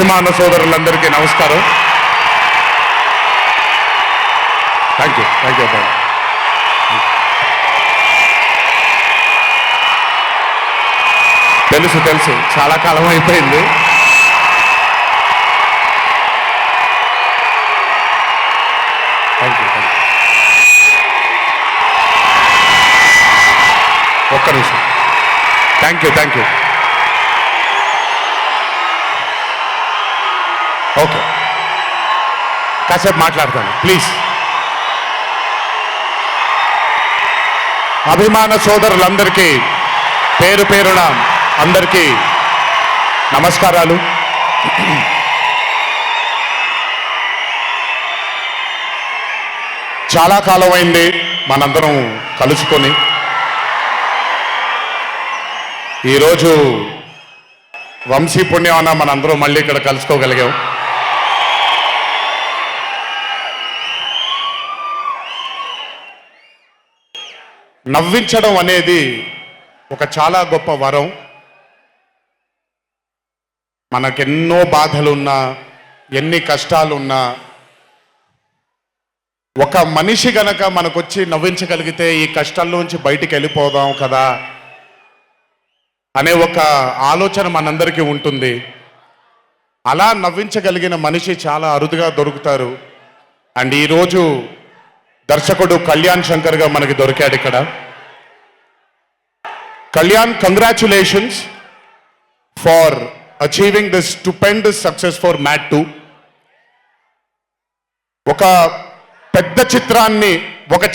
అభిమాన సోదరులందరికీ నమస్కారం. థ్యాంక్ యూ అబ్బాయి. తెలుసు చాలా కాలం అయిపోయింది. Thank you. ఒక్క నిమిషం. Thank you. ఓకే, కాసేపు మాట్లాడతాను ప్లీజ్. అభిమాన సోదరులందరికీ పేరు పేరున అందరికీ నమస్కారాలు. చాలా కాలం అయింది మనందరం కలుసుకొని. ఈరోజు వంశీ పుణ్యమన మనందరం మళ్ళీ ఇక్కడ కలుసుకోగలిగాం. నవ్వించడం అనేది ఒక చాలా గొప్ప వరం. మనకెన్నో బాధలున్నా, ఎన్ని కష్టాలున్నా, ఒక మనిషి గనక మనకొచ్చి నవ్వించగలిగితే ఈ కష్టాల్లోంచి బయటికి వెళ్ళిపోదాం కదా అనే ఒక ఆలోచన మనందరికీ ఉంటుంది. అలా నవ్వించగలిగిన మనిషి చాలా అరుదుగా దొరుకుతారు. అండ్ ఈరోజు దర్శకుడు కళ్యాణ్ శంకర్గా మనకి దొరికాడు ఇక్కడ. Kalyan, congratulations for achieving this stupendous success for Mad 2. ఒక పెద్ద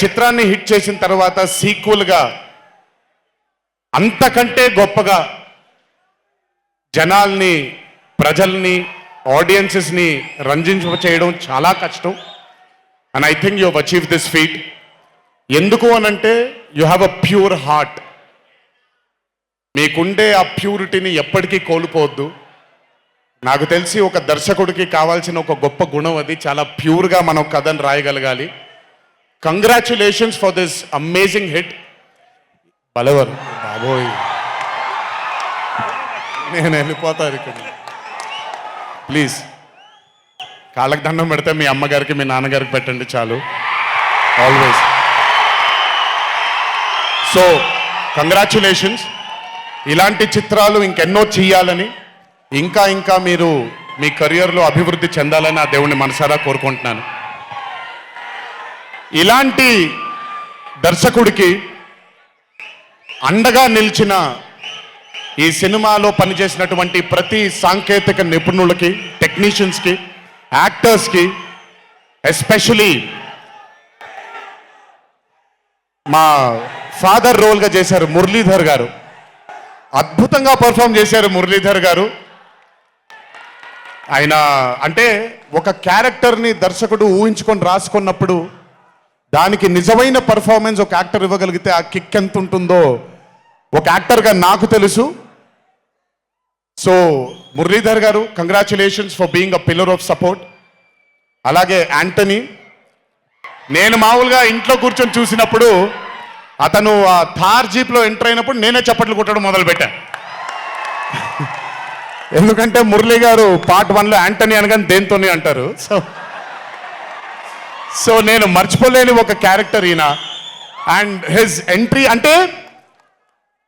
చిత్రాన్ని హిట్ చేసిన తర్వాత సీక్వెల్గా అంతకంటే గొప్పగా జనాల్ని, ప్రజల్ని, ఆడియన్సెస్ని రంజింపచేయడం చాలా కష్టం. And I think you have achieve this feat. ఎందుకు అనంటే you have a pure heart. మీకుండే ఆ ప్యూరిటీని ఎప్పటికీ కోల్పోవద్దు. నాకు తెలిసి ఒక దర్శకుడికి కావాల్సిన ఒక గొప్ప గుణం అది. చాలా ప్యూర్గా మనం కథను రాయగలగాలి. Congratulations for this amazing hit. బలవర్ బాబోయ్, నేను వెళ్ళిపోతాను ఇక్కడ. ప్లీజ్ కాళ్ళకి దండం పెడితే మీ అమ్మగారికి, మీ నాన్నగారికి పెట్టండి చాలు. ఆల్వేస్. So congratulations. ఇలాంటి చిత్రాలు ఇంకెన్నో చెయ్యాలని, ఇంకా మీరు మీ కెరియర్లో అభివృద్ధి చెందాలని ఆ దేవుణ్ణి మనసారా కోరుకుంటున్నాను. ఇలాంటి దర్శకుడికి అండగా నిలిచిన ఈ సినిమాలో పనిచేసినటువంటి ప్రతి సాంకేతిక నిపుణులకి, టెక్నీషియన్స్కి, యాక్టర్స్కి, ఎస్పెషలీ మా ఫాదర్ రోల్గా చేశారు మురళీధర్ గారు. అద్భుతంగా పర్ఫామ్ చేశారు మురళీధర్ గారు. ఆయన అంటే ఒక క్యారెక్టర్ని దర్శకుడు ఊహించుకొని రాసుకున్నప్పుడు దానికి నిజమైన పర్ఫార్మెన్స్ ఒక యాక్టర్ ఇవ్వగలిగితే ఆ కిక్ ఎంత ఉంటుందో ఒక యాక్టర్గా నాకు తెలుసు. సో మురళీధర్ గారు, congratulations for being a pillar of support. అలాగే యాంటనీ, నేను మామూలుగా ఇంట్లో కూర్చొని చూసినప్పుడు అతను ఆ థార్ జీప్లో ఎంటర్ అయినప్పుడు నేనే చప్పట్లు కొట్టడం మొదలుపెట్టాను. ఎందుకంటే మురళీ గారు పార్ట్ 1లో యాంటనీ అనగానే దేంతోనే అంటారు. సో నేను మర్చిపోలేని ఒక క్యారెక్టర్ ఈయన. అండ్ హిజ్ ఎంట్రీ అంటే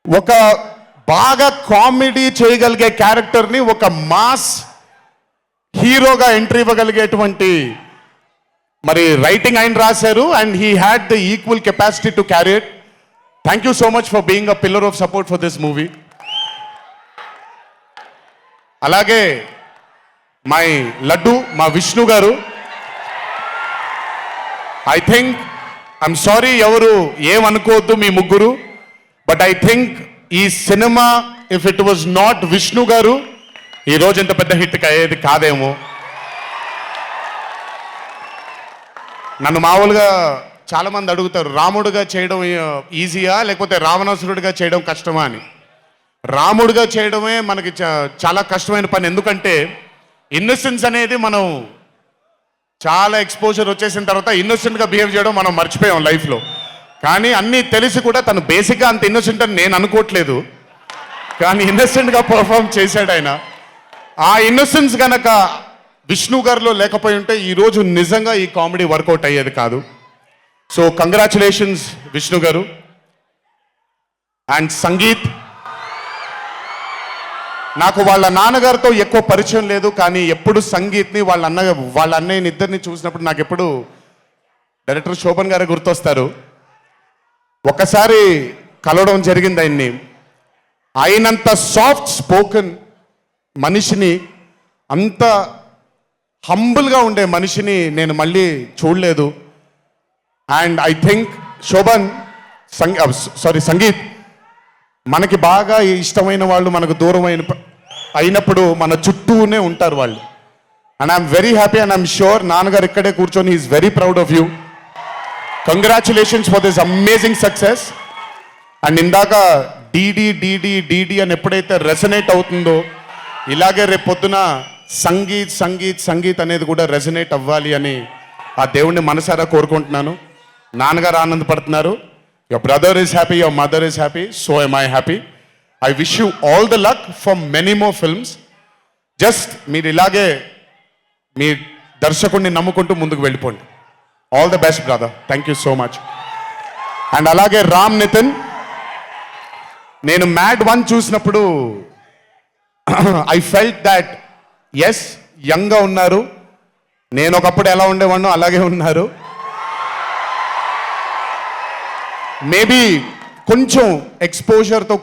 ఒక బాగా కామెడీ చేయగలిగే క్యారెక్టర్ని ఒక మాస్ హీరోగా ఎంట్రీ ఇవ్వగలిగేటువంటి మరి రైటింగ్ ఆయన రాశారు. And he had the equal capacity to carry it. Thank you so much for being a pillar of support for this movie. అలాగే మై లడ్డు, మా విష్ణు గారు. ఐ థింక్, ఐఎమ్ సారీ ఎవరు ఏమనుకోవద్దు మీ ముగ్గురు, బట్ ఐ థింక్ ఈ cinema if it was not Vishnu గారు ఈరోజు ఇంత పెద్ద హిట్ అయ్యేది కాదేమో. నన్ను మామూలుగా చాలామంది అడుగుతారు, రాముడుగా చేయడం ఈజీయా లేకపోతే రావణాసురుడిగా చేయడం కష్టమా అని. రాముడుగా చేయడమే మనకి చాలా కష్టమైన పని. ఎందుకంటే ఇన్నోసెన్స్ అనేది మనం చాలా ఎక్స్పోజర్ వచ్చేసిన తర్వాత ఇన్నోసెంట్గా బిహేవ్ చేయడం మనం మర్చిపోయాం లైఫ్లో. కానీ అన్నీ తెలిసి కూడా తను బేసిక్గా అంత ఇన్నోసెంట్ అని నేను అనుకోవట్లేదు, కానీ ఇన్నోసెంట్గా పర్ఫామ్ చేశాడు ఆయన. ఆ ఇన్నోసెన్స్ గనక విష్ణు గారిలో లేకపోయి ఉంటే ఈరోజు నిజంగా ఈ కామెడీ వర్కౌట్ అయ్యేది కాదు. సో కంగ్రాచులేషన్స్ విష్ణు గారు. అండ్ సంగీత్, నాకు వాళ్ళ నాన్నగారితో ఎక్కువ పరిచయం లేదు, కానీ ఎప్పుడు సంగీత్ని వాళ్ళ అన్నయ్యని ఇద్దరిని చూసినప్పుడు నాకు ఎప్పుడు డైరెక్టర్ శోభన్ గారే గుర్తొస్తారు. ఒక్కసారి కలవడం జరిగింది ఆయన్ని. అయినంత సాఫ్ట్ స్పోకెన్ మనిషిని, అంత హంబుల్గా ఉండే మనిషిని నేను మళ్ళీ చూడలేదు. And I think Shobhan Sangeeth, మనకి బాగా ఇష్టమైన వాళ్ళు మనకు దూరం అయినప్పుడు మన చుట్టూనే ఉంటారు వాళ్ళు. And I'm very happy and I'm sure నాన్నగారు ఇక్కడే కూర్చొని is very proud of you. Congratulations for this amazing success. And ఇందాక డీడీ డీడీ డీడీ అని ఎప్పుడైతే రెసనేట్ అవుతుందో, ఇలాగే రేపు పొద్దున సంగీత్ సంగీత్ సంగీత్ అనేది కూడా రెసనేట్ అవ్వాలి అని ఆ దేవుణ్ణి మనసారా కోరుకుంటున్నాను. నాన్నగారు ఆనందపడుతున్నారు. Your brother is happy, your mother is happy, so am I happy. I wish you all the luck for many more films. Just మీరు ఇలాగే మీ దర్శకుడిని నమ్ముకుంటూ ముందుకు వెళ్ళిపోండి. All the best brother, thank you so much. And అలాగే రామ్ నితిన్, నేను mad 1 చూసినప్పుడు ఐ ఫెల్ట్ దాట్ ఎస్ యంగ్గా ఉన్నారు, నేను ఒకప్పుడు ఎలా ఉండేవాడినో అలాగే ఉన్నారు. మేబీ కొంచెం ఎక్స్పోజర్తో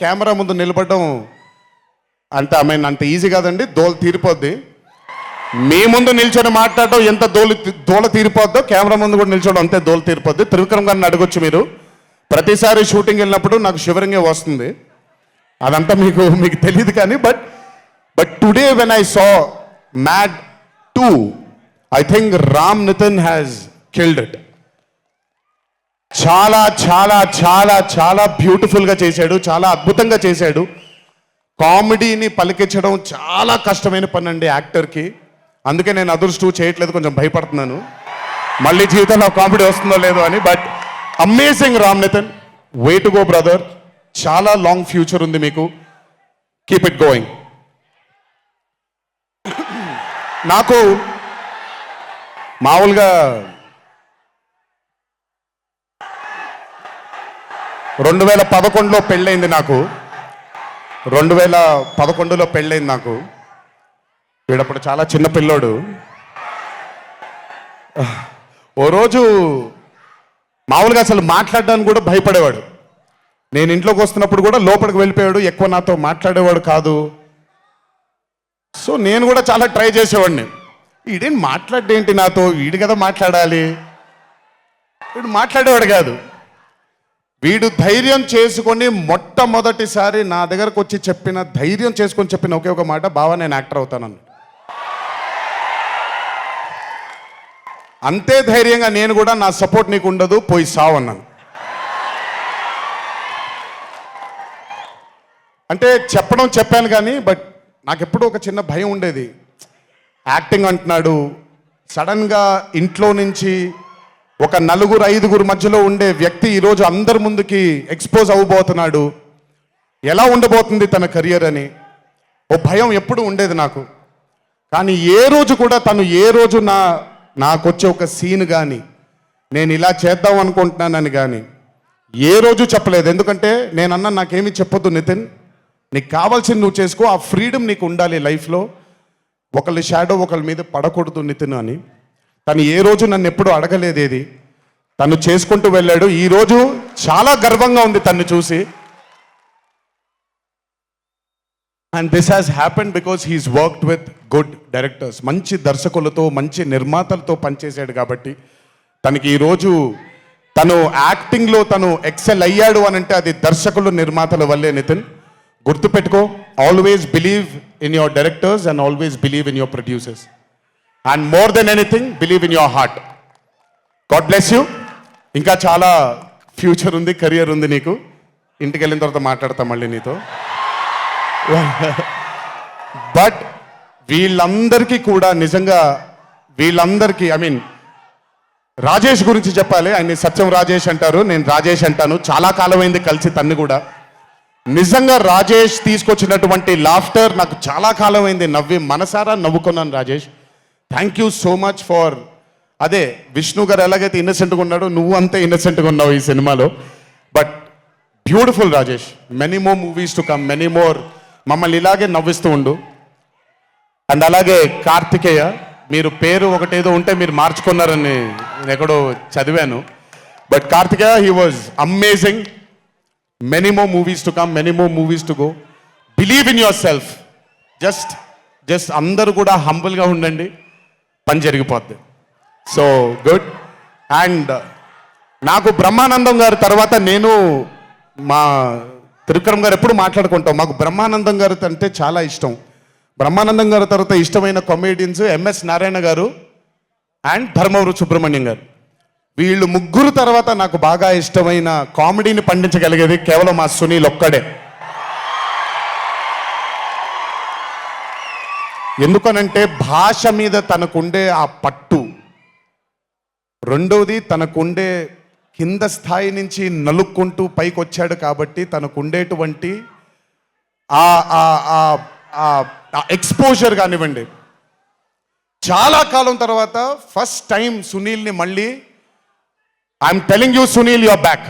కెమెరా ముందు నిలబడడం అంటే అంత ఈజీ కాదండి, దోల తీరిపోద్ది. మీ ముందు నిల్చొని మాట్లాడడం ఎంత దోల తీరిపోద్దో, కెమెరా ముందు కూడా నిల్చోవడం అంతే దోల తీరిపోద్ది. త్రివిక్రమ్ గారిని అడగొచ్చు మీరు. ప్రతిసారి షూటింగ్ వెళ్ళినప్పుడు నాకు షివరింగే వస్తుంది. అదంతా మీకు తెలియదు కానీ but today when I saw Mad 2, I think Ram Nithin has killed it. చాలా చాలా చాలా చాలా బ్యూటిఫుల్గా చేశాడు, చాలా అద్భుతంగా చేశాడు. కామెడీని పలికించడం చాలా కష్టమైన పని అండి యాక్టర్కి. అందుకే నేను అదృష్టం చేయట్లేదు, కొంచెం భయపడుతున్నాను మళ్ళీ జీవితంలో కామెడీ వస్తుందో లేదో అని. But amazing Ram Nithin, way to go brother. చాలా లాంగ్ ఫ్యూచర్ ఉంది మీకు, కీప్ ఇట్ గోయింగ్. నాకు మామూలుగా 2011లో పెళ్ళైంది నాకు. 2011లో పెళ్ళైంది నాకు. వీడప్పుడు చాలా చిన్న పిల్లోడు. ఓ రోజు మామూలుగా అసలు మాట్లాడడానికి కూడా భయపడేవాడు. నేను ఇంట్లోకి వస్తున్నప్పుడు కూడా లోపలికి వెళ్ళిపోయాడు, ఎక్కువ నాతో మాట్లాడేవాడు కాదు. సో నేను కూడా చాలా ట్రై చేసేవాడిని. వీడేం మాట్లాడేంటి నాతో, వీడు కదా మాట్లాడాలి. వీడు మాట్లాడేవాడు కాదు. వీడు ధైర్యం చేసుకొని మొట్టమొదటిసారి నా దగ్గరకు వచ్చి ధైర్యం చేసుకొని చెప్పిన ఒకే ఒక మాట, బావా నేను యాక్టర్ అవుతానని. అంతే ధైర్యంగా నేను కూడా నా సపోర్ట్ నీకు ఉండదు, పోయి సావు అన్నాను. అంటే చెప్పాను కానీ బట్ నాకు ఎప్పుడూ ఒక చిన్న భయం ఉండేది. యాక్టింగ్ అంటున్నాడు, సడన్గా ఇంట్లో నుంచి ఒక 4-5 మధ్యలో ఉండే వ్యక్తి ఈరోజు అందరి ముందుకి ఎక్స్పోజ్ అవ్వబోతున్నాడు, ఎలా ఉండబోతుంది తన కెరియర్ అని ఓ భయం ఎప్పుడు ఉండేది నాకు. కానీ ఏ రోజు కూడా నాకు వచ్చే ఒక సీన్ కానీ నేను ఇలా చేద్దాం అనుకుంటున్నానని కానీ ఏ రోజు చెప్పలేదు. ఎందుకంటే నేనన్నా నాకేమీ చెప్పొద్దు నితిన్, నీకు కావాల్సింది నువ్వు చేసుకో, ఆ ఫ్రీడమ్ నీకు ఉండాలి లైఫ్లో, ఒకళ్ళ షాడో ఒకళ్ళ మీద పడకూడదు నితిన్ అని. తను ఏ రోజు నన్ను ఎప్పుడు అడగలేదేది, తను చేసుకుంటూ వెళ్ళాడు. ఈరోజు చాలా గర్వంగా ఉంది తను చూసి. And this has happened because he's worked with good directors. మంచి దర్శకులతో, మంచి నిర్మాతలతో పనిచేశాడు కాబట్టి తనకి ఈరోజు తను యాక్టింగ్లో తను ఎక్సెల్ అయ్యాడు అని అంటే అది దర్శకులు, నిర్మాతల వల్లే. నితిన్ గుర్తుపెట్టుకో, always believe in your directors and always believe in your producers. And more than anything believe in your heart. God bless you. ఇంకా చాలా ఫ్యూచర్ ఉంది, కెరియర్ ఉంది నీకు. ఇంటికి వెళ్ళిన తర్వాత మాట్లాడతాం మళ్ళీ నీతో. బట్ వీళ్ళందరికీ కూడా నిజంగా రాజేష్ గురించి చెప్పాలి. ఆయన్ని సత్యం రాజేష్ అంటారు, నేను రాజేష్ అంటాను. చాలా కాలమైంది కలిసి తన్ని కూడా. నిజంగా రాజేష్ తీసుకొచ్చినటువంటి లాఫ్టర్ నాకు చాలా కాలం అయింది నవ్వి మనసారా నవ్వుకున్నాను Rajesh. Thank you so much for అదే విష్ణు గారు ఎలాగైతే ఇన్నసెంట్గా ఉన్నాడో నువ్వు అంతే ఇన్నసెంట్గా ఉన్నావు ఈ సినిమాలో. But beautiful Rajesh, many more movies to come, many more. మమ్మల్ని ఇలాగే నవ్విస్తూ ఉండు. అండ్ అలాగే కార్తికేయ, మీరు పేరు ఒకటేదో ఉంటే మీరు మార్చుకున్నారని నేను ఎక్కడో చదివాను. But Karthikeya, he was amazing. Many more movies to come, many more movies to go. Believe in yourself. Just అందరూ కూడా హంబుల్గా ఉండండి, పని జరిగిపోద్ది. So good. అండ్ నాకు బ్రహ్మానందం గారి తర్వాత నేను మా త్రివిక్రమ్ గారు ఎప్పుడు మాట్లాడుకుంటాం, మాకు బ్రహ్మానందం గారు అంటే చాలా ఇష్టం. బ్రహ్మానందం గారి తర్వాత ఇష్టమైన కామెడియన్స్ ఎంఎస్ నారాయణ గారు అండ్ ధర్మవరం సుబ్రహ్మణ్యం గారు. వీళ్ళు ముగ్గురు తర్వాత నాకు బాగా ఇష్టమైన కామెడీని పండించగలిగేది కేవలం మా సునీల్ ఒక్కడే. ఎందుకనంటే భాష మీద తనకుండే ఆ పట్టు, రెండవది తనకుండే కింద స్థాయి నుంచి నలుక్కుంటూ పైకి వచ్చాడు కాబట్టి తనకుండేటువంటి ఎక్స్పోజర్ కానివ్వండి. చాలా కాలం తర్వాత ఫస్ట్ టైం సునీల్ని మళ్ళీ I'm telling you Sunil your back.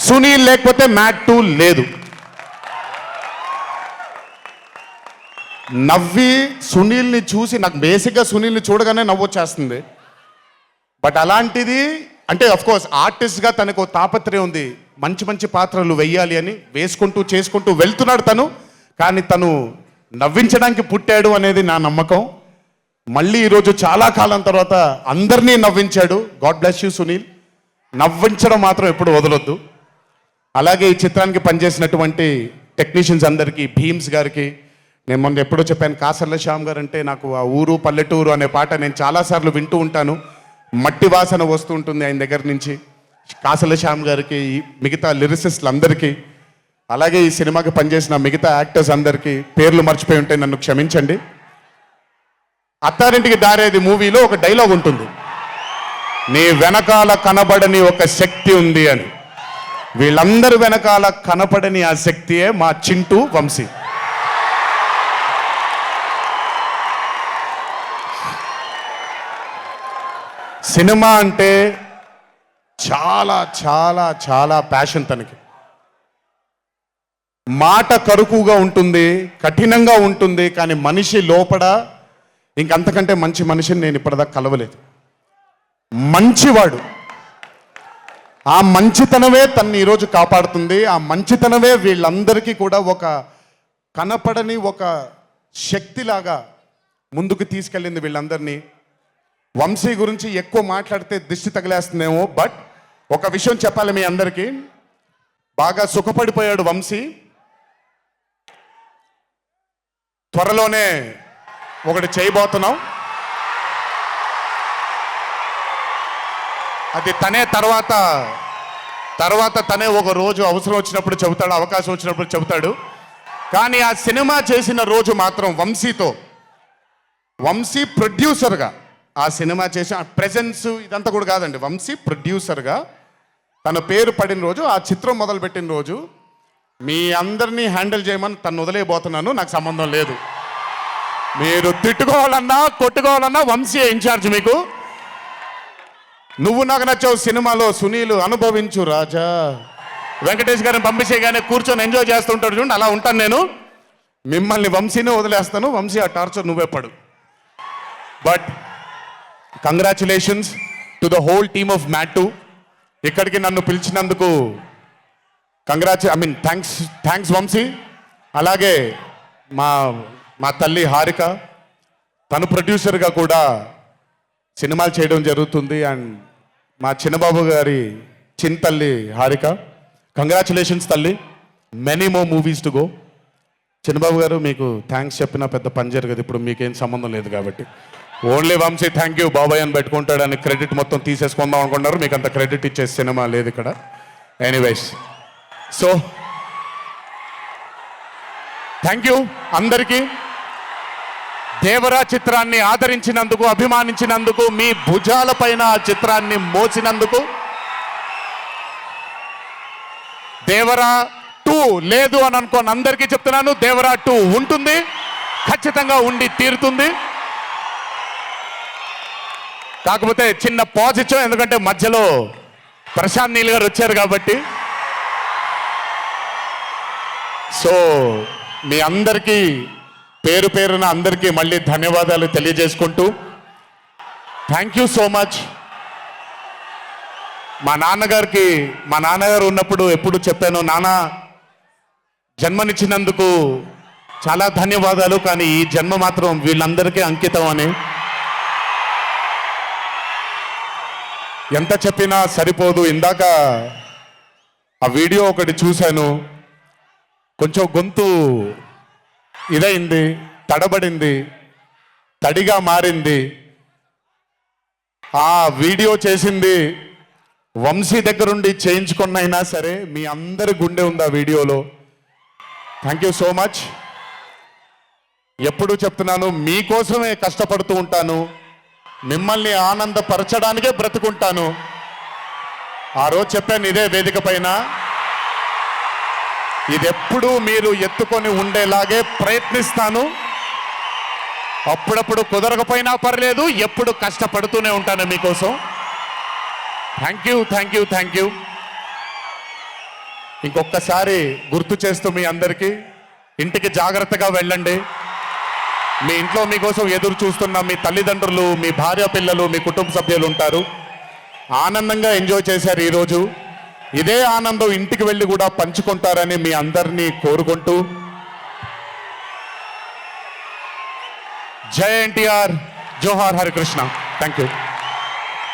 Sunil లేకపోతే మ్యాట్ 2 లేదు. నవ్వి సునీల్ని చూసి నాకు బేసిక్గా సునీల్ని చూడగానే నవ్వొచ్చేస్తుంది. బట్ అలాంటిది అంటే అఫ్కోర్స్ ఆర్టిస్ట్గా తనకు తాపత్రయం ఉంది, మంచి మంచి పాత్రలు వెయ్యాలి అని వేసుకుంటూ చేసుకుంటూ వెళ్తున్నాడు తను. కానీ తను నవ్వించడానికి పుట్టాడు అనేది నా నమ్మకం. మళ్ళీ ఈరోజు చాలా కాలం తర్వాత అందరినీ నవ్వించాడు. God bless you Sunil. నవ్వించడం మాత్రం ఎప్పుడు వదలొద్దు. అలాగే ఈ చిత్రానికి పనిచేసినటువంటి టెక్నీషియన్స్ అందరికీ, భీమ్స్ గారికి, నేను మొన్న ఎప్పుడో చెప్పాను, కాసర్ల శ్యామ్ గారు అంటే నాకు ఆ ఊరు పల్లెటూరు అనే పాట నేను చాలాసార్లు వింటూ ఉంటాను. మట్టి వాసన వస్తూ ఉంటుంది ఆయన దగ్గర నుంచి. కాసర్ల శ్యామ్ గారికి, మిగతా లిరిసిస్టులు అందరికీ, అలాగే ఈ సినిమాకి పనిచేసిన మిగతా యాక్టర్స్ అందరికీ పేర్లు మర్చిపోయి ఉంటే నన్ను క్షమించండి. అత్తారింటికి దారేది మూవీలో ఒక డైలాగ్ ఉంటుంది, నీ వెనకాల కనబడని ఒక శక్తి ఉంది అని. వీళ్ళందరి వెనకాల కనపడని ఆ శక్తియే మా చింటూ వంశీ. సినిమా అంటే చాలా చాలా చాలా ప్యాషన్ తనకి. మాట కరుకుగా ఉంటుంది, కఠినంగా ఉంటుంది, కానీ మనిషి లోపల ఇంకంతకంటే మంచి మనిషిని నేను ఇప్పటిదాకా కలవలేదు. మంచివాడు. ఆ మంచితనమే తన్ని ఈరోజు కాపాడుతుంది. ఆ మంచితనమే వీళ్ళందరికీ కూడా ఒక కనపడని ఒక శక్తిలాగా ముందుకు తీసుకెళ్ళింది వీళ్ళందరినీ. వంశీ గురించి ఎక్కువ మాట్లాడితే దిష్టి తగిలేస్తుందేమో, బట్ ఒక విషయం చెప్పాలి మీ అందరికీ. బాగా సుఖపడిపోయాడు వంశీ. త్వరలోనే ఒకటి చేయబోతున్నాం. అది తనే తర్వాత తనే ఒక రోజు అవసరం వచ్చినప్పుడు చెబుతాడు, అవకాశం వచ్చినప్పుడు చెబుతాడు. కానీ ఆ సినిమా చేసిన రోజు మాత్రం వంశీతో, వంశీ ప్రొడ్యూసర్గా ఆ సినిమా చేసిన ప్రెజెన్స్ ఇదంతా కూడా కాదండి, వంశీ ప్రొడ్యూసర్గా తన పేరు పడిన రోజు, ఆ చిత్రం మొదలుపెట్టిన రోజు, మీ అందరినీ హ్యాండిల్ చేయమని తను వదిలేయబోతున్నాను, నాకు సంబంధం లేదు. మీరు తిట్టుకోవాలన్నా కొట్టుకోవాలన్నా వంశీ ఇన్ఛార్జ్ మీకు. నువ్వు నాకు నచ్చావు సినిమాలో సునీల్ అనుభవించు రాజా, వెంకటేష్ గారిని పంపించేయగానే కూర్చొని ఎంజాయ్ చేస్తుంటాడు చూడండి, అలా ఉంటాను నేను. మిమ్మల్ని వంశీనే వదిలేస్తాను, వంశీ ఆ టార్చర్ నువ్వే పడు. But congratulations to the whole team of Mad 2. ఇక్కడికి నన్ను పిలిచినందుకు థ్యాంక్స్ వంశీ. అలాగే మా తల్లి హారిక, తను ప్రొడ్యూసర్గా కూడా సినిమాలు చేయడం జరుగుతుంది. అండ్ మా చిన్నబాబు గారి తల్లి హారిక, కంగ్రాచులేషన్స్ తల్లి, many more movies to go. Chinnababu garu మీకు థ్యాంక్స్ చెప్పినా పెద్ద పని జరగదు, ఇప్పుడు మీకేం సంబంధం లేదు కాబట్టి. ఓన్లీ వంశీ థ్యాంక్ యూ బాబాయ్ అని పెట్టుకుంటాడని క్రెడిట్ మొత్తం తీసేసుకుందాం అనుకుంటారు. మీకు అంత క్రెడిట్ ఇచ్చే సినిమా లేదు ఇక్కడ. ఎనీవేస్, సో థ్యాంక్ యూ అందరికీ. దేవరా చిత్రాన్ని ఆదరించినందుకు, అభిమానించినందుకు, మీ భుజాలపైన ఆ చిత్రాన్ని మోసినందుకు దేవరా 2 లేదు అని అనుకోని అందరికీ చెప్తున్నాను, దేవరా 2 ఉంటుంది, ఖచ్చితంగా ఉండి తీరుతుంది. కాకపోతే చిన్న పాజ్ ఇచ్చాం, ఎందుకంటే మధ్యలో ప్రశాంత్ నీల్ గారు వచ్చారు కాబట్టి. సో మీ అందరికీ పేరు పేరున అందరికీ మళ్ళీ ధన్యవాదాలు తెలియజేసుకుంటూ, థ్యాంక్ యూ సో మచ్. మా నాన్నగారు ఉన్నప్పుడు ఎప్పుడు చెప్పాను, నాన్న జన్మనిచ్చినందుకు చాలా ధన్యవాదాలు, కానీ ఈ జన్మ మాత్రం వీళ్ళందరికీ అంకితం అని. ఎంత చెప్పినా సరిపోదు. ఇందాక ఆ వీడియో ఒకటి చూశాను, కొంచెం గొంతు ఇదైంది, తడబడింది, తడిగా మారింది. ఆ వీడియో చేసింది వంశీ దగ్గరుండి చేయించుకున్నైనా సరే మీ అందరి గుండె ఉంది ఆ వీడియోలో. Thank you so much. ఎప్పుడు చెప్తున్నాను, మీకోసమే కష్టపడుతూ ఉంటాను, మిమ్మల్ని ఆనందపరచడానికే బ్రతుకుంటాను. ఆ రోజు చెప్పాను ఇదే వేదిక పైన, ఇదెప్పుడు మీరు ఎత్తుకొని ఉండేలాగే ప్రయత్నిస్తాను. అప్పుడప్పుడు కుదరకపోయినా పర్లేదు, ఎప్పుడు కష్టపడుతూనే ఉంటాను మీకోసం. Thank you, thank you, thank you. ఇంకొకసారి గుర్తు చేస్తూ మీ అందరికీ, ఇంటికి జాగ్రత్తగా వెళ్ళండి. మీ ఇంట్లో మీకోసం ఎదురు చూస్తున్న మీ తల్లిదండ్రులు, మీ భార్య పిల్లలు, మీ కుటుంబ సభ్యులు ఉంటారు. ఆనందంగా ఎంజాయ్ చేశారు ఈరోజు. ఇదే ఆనందం ఇంటికి వెళ్ళి కూడా పంచుకుంటారని మీ అందరినీ కోరుకుంటూ, జై ఎన్టీఆర్, జోహార్ హరికృష్ణ. Thank you.